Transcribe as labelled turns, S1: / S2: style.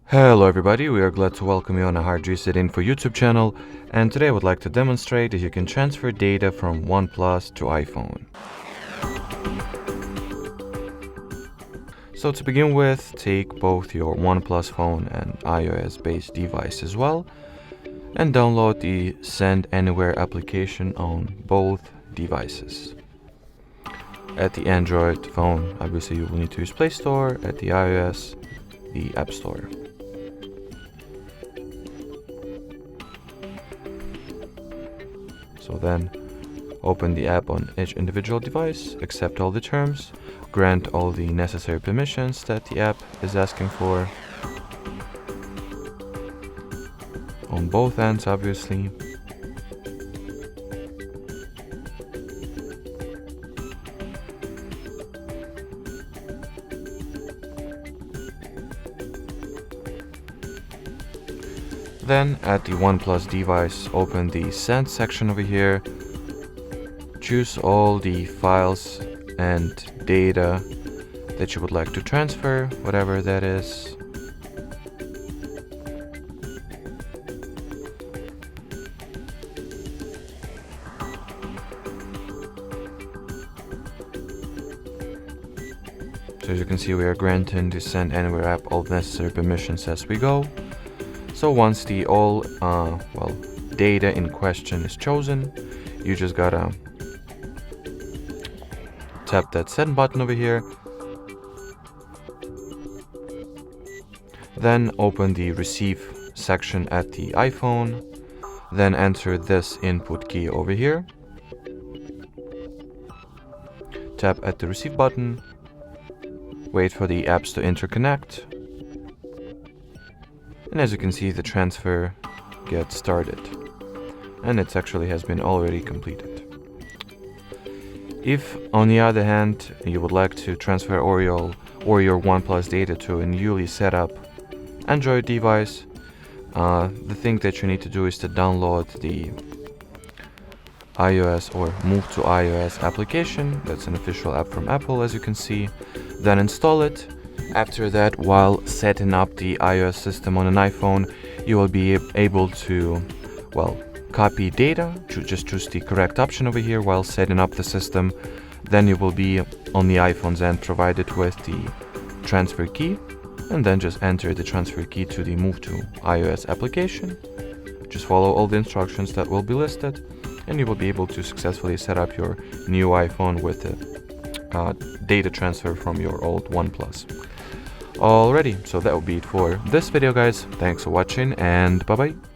S1: Hello everybody, we are glad to welcome you on a HardReset.Info YouTube channel, and today I would like to demonstrate that you can transfer data from OnePlus to iPhone. So to begin with, take both your OnePlus phone and iOS based device as well, and download the Send Anywhere application on both devices. At the Android phone, obviously you will need to use Play Store, at the iOS, the App Store. So then open the app on each individual device, accept all the terms, grant all the necessary permissions that the app is asking for. On both ends, obviously. Then at the OnePlus device, open the Send section over here, choose all the files and data that you would like to transfer, whatever that is. So as you can see, we are granting the Send Anywhere app all necessary permissions as we go. So once the data in question is chosen, you just gotta tap that send button over here. Then open the receive section at the iPhone. Then enter this input key over here. Tap at the receive button. Wait for the apps to interconnect. And as you can see, the transfer gets started. And it actually has been already completed. If, on the other hand, you would like to transfer your OnePlus data to a newly set up Android device, the thing that you need to do is to download the iOS or Move to iOS application. That's an official app from Apple, as you can see. Then install it. After that, while setting up the iOS system on an iPhone, you will be able to, copy data. Just choose the correct option over here while setting up the system. Then you will be on the iPhone's end provided with the transfer key, and then just enter the transfer key to the Move to iOS application. Just follow all the instructions that will be listed, and you will be able to successfully set up your new iPhone with the data transfer from your old OnePlus. Alrighty, so that will be it for this video, guys. Thanks for watching, and bye bye.